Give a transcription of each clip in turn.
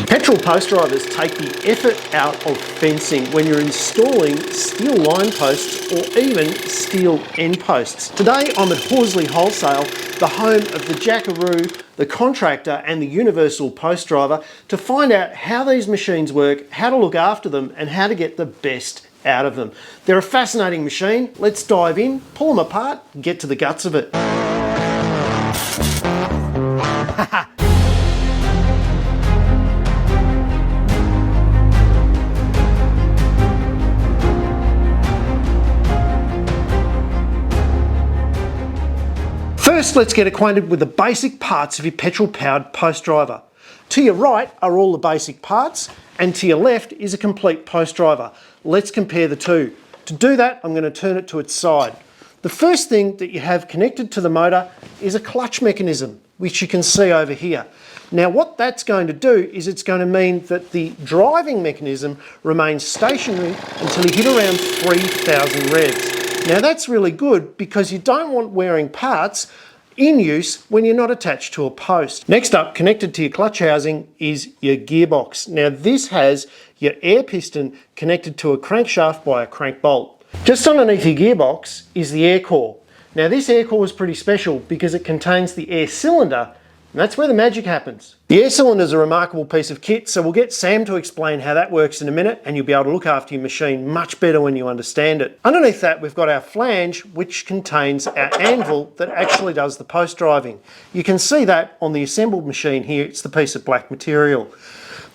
Petrol post drivers take the effort out of fencing when you're installing steel line posts or even steel end posts. Today I'm at Horsley Wholesale, the home of the Jackaroo, the contractor and the universal post driver, to find out how these machines work, how to look after them and how to get the best out of them. They're a fascinating machine. Let's dive in, pull them apart, and get to the guts of it. First, let's get acquainted with the basic parts of your petrol-powered post driver. To your right are all the basic parts, and to your left is a complete post driver. Let's compare the two. To do that, I'm going to turn it to its side. The first thing that you have connected to the motor is a clutch mechanism, which you can see over here. Now what that's going to do is it's going to mean that the driving mechanism remains stationary until you hit around 3,000 revs. Now that's really good because you don't want wearing parts in use when you're not attached to a post. Next up, connected to your clutch housing, is your gearbox. Now this has your air piston connected to a crankshaft by a crank bolt. Just underneath your gearbox is the air core. Now this air core is pretty special because it contains the air cylinder, and that's where the magic happens. The air cylinder is a remarkable piece of kit, so we'll get Sam to explain how that works in a minute, and you'll be able to look after your machine much better when you understand it. Underneath that, we've got our flange, which contains our anvil that actually does the post driving. You can see that on the assembled machine here. It's the piece of black material.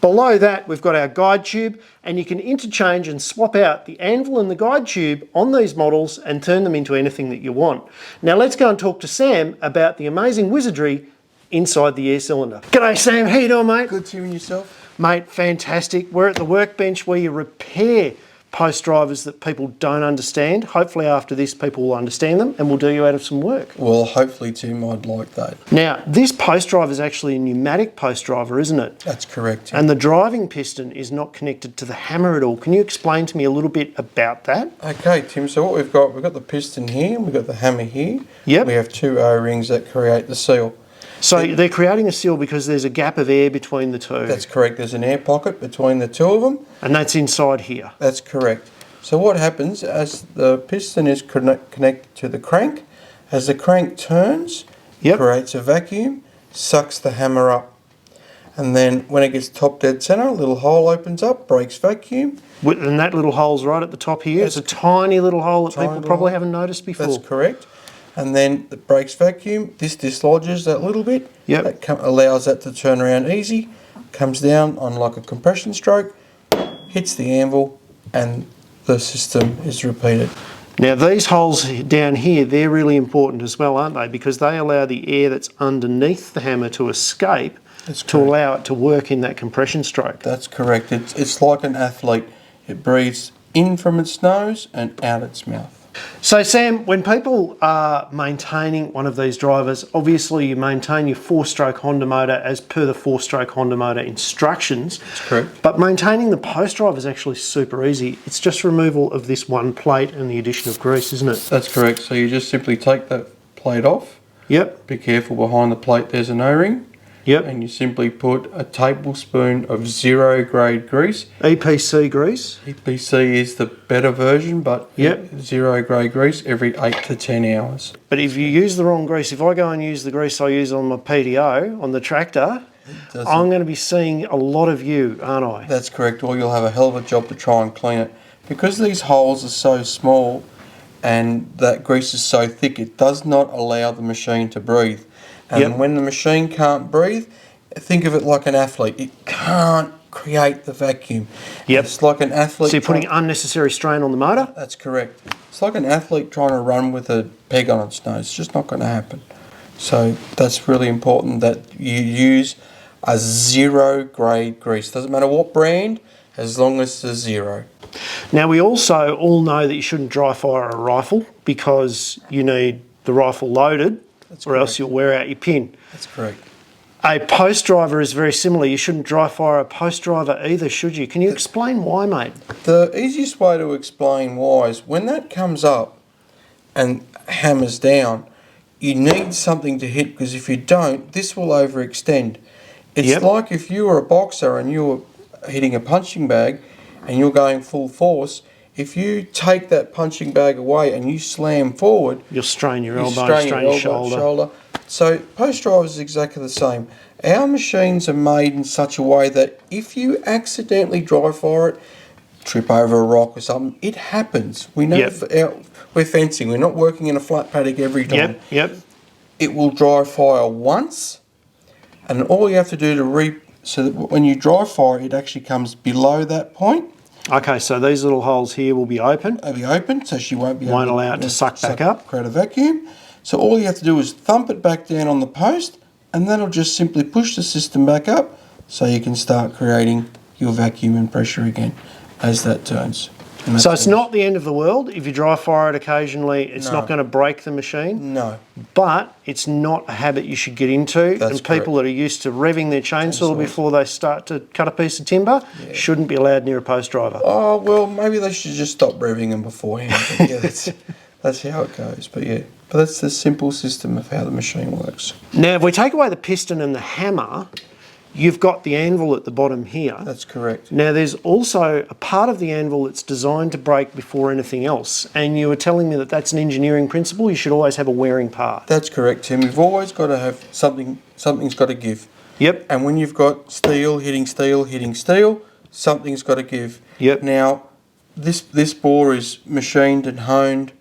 Below that, we've got our guide tube, and you can interchange and swap out the anvil and the guide tube on these models and turn them into anything that you want. Now let's go and talk to Sam about the amazing wizardry inside the air cylinder. G'day Sam, how you doing mate? Good to you and yourself. Mate, fantastic. We're at the workbench where you repair post drivers that people don't understand. Hopefully after this people will understand them and we'll do you out of some work. Well, hopefully Tim, I'd like that. Now, this post driver is actually a pneumatic post driver, isn't it? That's correct, Tim. And the driving piston is not connected to the hammer at all. Can you explain to me a little bit about that? Okay, Tim, so what we've got the piston here and we've got the hammer here. Yep. We have two O-rings that create the seal. So they're creating a seal because there's a gap of air between the two. That's correct. There's an air pocket between the two of them. And that's inside here. That's correct. So what happens as the piston is connected to the crank, as the crank turns, Yep. creates a vacuum, sucks the hammer up. And then when it gets top dead centre, a little hole opens up, breaks vacuum. And that little hole's right at the top here. It's a tiny little hole that people probably haven't noticed before. That's correct. And then it breaks vacuum, this dislodges that little bit, Yep. that allows that to turn around easy, comes down on like a compression stroke, hits the anvil, and the system is repeated. Now these holes down here, they're really important as well, aren't they? Because they allow the air that's underneath the hammer to escape to allow it to work in that compression stroke. That's correct. It's like an athlete. It breathes in from its nose and out its mouth. So Sam, when people are maintaining one of these drivers, obviously you maintain your 4-stroke Honda motor as per the 4-stroke Honda motor instructions. That's correct. But maintaining the post drive is actually super easy. It's just removal of this one plate and the addition of grease, isn't it? That's correct. So you just simply take that plate off. Yep. Be careful behind the plate there's an O-ring. Yep. And you simply put a tablespoon of 0 grade grease. EPC grease. EPC is the better version, but Yep. 0 grade grease every 8 to 10 hours. But if you use the wrong grease, if I go and use the grease I use on my PTO, on the tractor, I'm going to be seeing a lot of you, aren't I? That's correct, or you'll have a hell of a job to try and clean it. Because these holes are so small and that grease is so thick, it does not allow the machine to breathe. And when the machine can't breathe, think of it like an athlete. It can't create the vacuum. Yep. It's like an athlete. So you're putting unnecessary strain on the motor? That's correct. It's like an athlete trying to run with a peg on its nose. It's just not going to happen. So that's really important that you use a 0 grade grease. Doesn't matter what brand, as long as it's 0. Now we also all know that you shouldn't dry fire a rifle because you need the rifle loaded. That's or correct. else you'll wear out your pin. That's correct. A post driver is very similar. You shouldn't dry fire a post driver either, should you? Can you explain why, mate? The easiest way to explain why is when that comes up and hammers down, you need something to hit because if you don't, this will overextend. It's Yep. like if you were a boxer and you were hitting a punching bag and you're going full force, if you take that punching bag away and you slam forward, You'll strain your elbow, strain strain your your elbow, shoulder. So post drivers is exactly the same. Our machines are made in such a way that if you accidentally dry fire it, trip over a rock or something, it happens. We know Yep. we're fencing. We're not working in a flat paddock every time. Yep, yep. It will dry fire once, and all you have to do so that when you dry fire, it actually comes below that point. Okay, so these little holes here will be open. It'll be open, so she won't Allow it to suck back up. create a vacuum. So all you have to do is thump it back down on the post, and that'll just simply push the system back up, so you can start creating your vacuum and pressure again as that turns. So it's not the end of the world. If you dry fire it occasionally, it's not going to break the machine. No. But it's not a habit you should get into. That's and people that are used to revving their chainsaw before they start to cut a piece of timber shouldn't be allowed near a post driver. Oh, well, maybe they should just stop revving them beforehand. But yeah, that's how it goes. But yeah, that's the simple system of how the machine works. Now, if we take away the piston and the hammer, you've got the anvil at the bottom here. That's correct. Now, there's also a part of the anvil that's designed to break before anything else. And you were telling me that that's an engineering principle. You should always have a wearing part. That's correct, Tim. You've always got to have something's got to give. Yep. And when you've got steel hitting steel, something's got to give. Yep. Now, this bore is machined and honed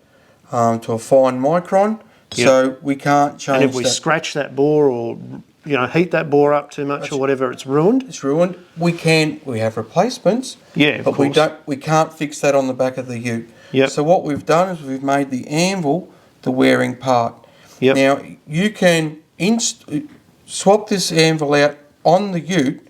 to a fine micron, so we can't change And if we scratch that bore or heat that bore up too much or whatever, it's ruined. It's ruined. We have replacements. Yeah, but we can't fix that on the back of the ute. Yep. So what we've done is we've made the anvil the wearing part. Yep. Now you can swap this anvil out on the ute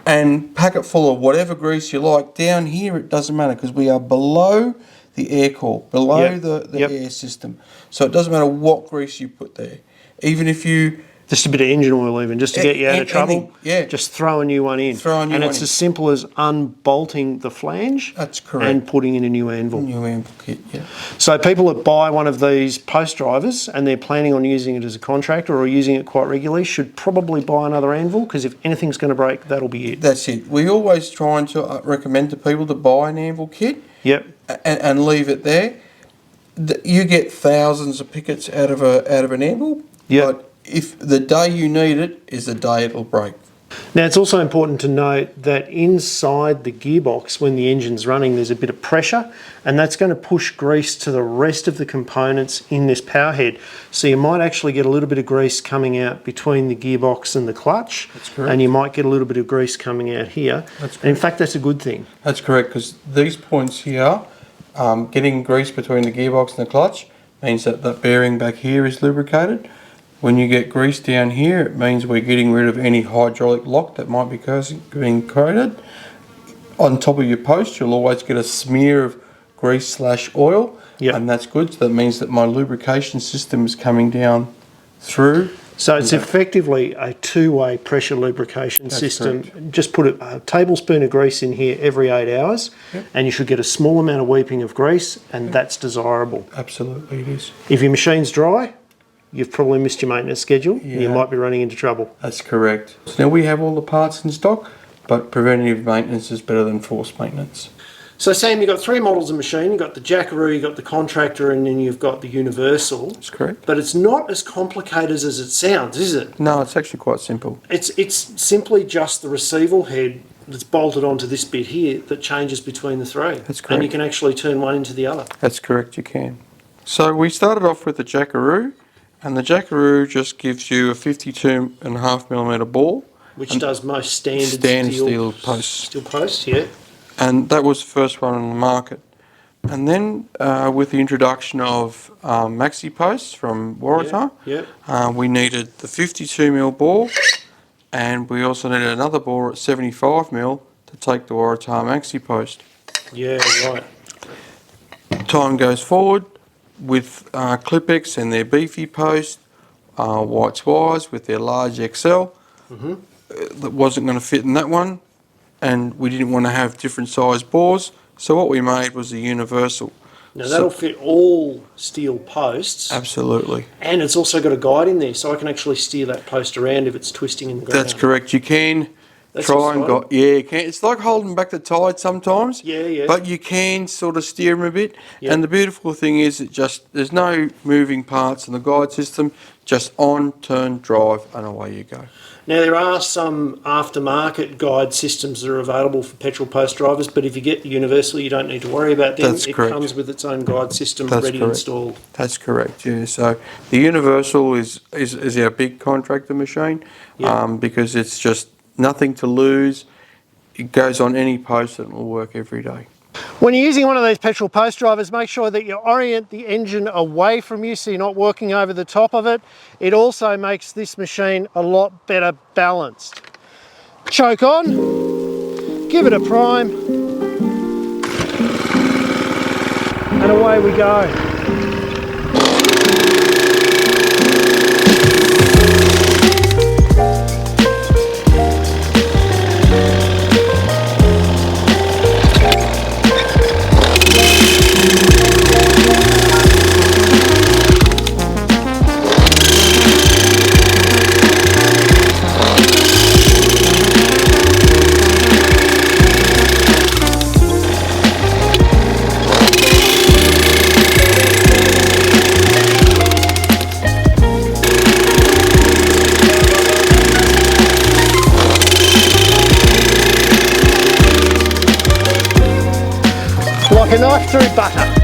and pack it full of whatever grease you like. Down here it doesn't matter because we are below the air core, below the air system. So it doesn't matter what grease you put there. Even if you... Just a bit of engine oil even, just to get you out of trouble. Yeah. Just throw a new one in. And it's as simple as unbolting the flange. That's correct. And putting in a new anvil. New anvil kit, yeah. So people that buy one of these post drivers and they're planning on using it as a contractor or using it quite regularly should probably buy another anvil because if anything's going to break, that'll be it. That's it. We always try and recommend to people to buy an anvil kit. Yep. And leave it there. You get thousands of pickets out of an anvil. Yep. But if the day you need it is the day it'll break. Now it's also important to note that inside the gearbox when the engine's running there's a bit of pressure and that's going to push grease to the rest of the components in this power head. So you might actually get a little bit of grease coming out between the gearbox and the clutch. That's correct. And you might get a little bit of grease coming out here. That's correct. And in fact that's a good thing. That's correct because these points here, getting grease between the gearbox and the clutch means that the bearing back here is lubricated. When you get grease down here, it means we're getting rid of any hydraulic lock that might be being created. On top of your post, you'll always get a smear of grease/oil, and that's good. So that means that my lubrication system is coming down through. So it's effectively a two-way pressure lubrication system. Correct. Just put a tablespoon of grease in here every 8 hours, and you should get a small amount of weeping of grease, and that's desirable. Absolutely, it is. If your machine's dry, you've probably missed your maintenance schedule. And you might be running into trouble. That's correct. So now we have all the parts in stock, but preventative maintenance is better than forced maintenance. So Sam, you've got 3 models of machine. You've got the Jackaroo, you've got the Contractor, and then you've got the Universal. That's correct. But it's not as complicated as it sounds, is it? No, it's actually quite simple. It's simply just the receival head that's bolted onto this bit here that changes between the 3. That's correct. And you can actually turn one into the other. That's correct, you can. So we started off with the Jackaroo, and the Jackaroo just gives you a 52.5mm ball. Which does most standard steel posts. Steel posts, yeah. And that was the first one on the market. And then with the introduction of maxi posts from Waratah, we needed the 52mm bore, and we also needed another bore at 75mm to take the Waratah maxi post. Yeah, right. Time goes forward with Clipex and their beefy post, White's Wires with their large XL. That wasn't going to fit in that one, and we didn't want to have different size bores, so what we made was a universal. Now that'll fit all steel posts. Absolutely. And it's also got a guide in there, so I can actually steer that post around if it's twisting in the ground. That's correct. You can That's try and exciting. go. Yeah, you can. It's like holding back the tide sometimes. Yeah, yeah. But you can sort of steer them a bit. Yeah. And the beautiful thing is, there's no moving parts in the guide system. Just on, turn, drive, and away you go. Now there are some aftermarket guide systems that are available for petrol post drivers, but if you get the Universal, you don't need to worry about them. That's it correct. comes with its own guide system That's ready correct. installed. That's correct. Yeah. So the Universal is our big contractor machine, Yeah. because it's just nothing to lose. It goes on any post and it will work every day. When you're using one of these petrol post drivers, make sure that you orient the engine away from you so you're not working over the top of it. It also makes this machine a lot better balanced. Choke on, give it a prime, and away we go. Like a knife through butter.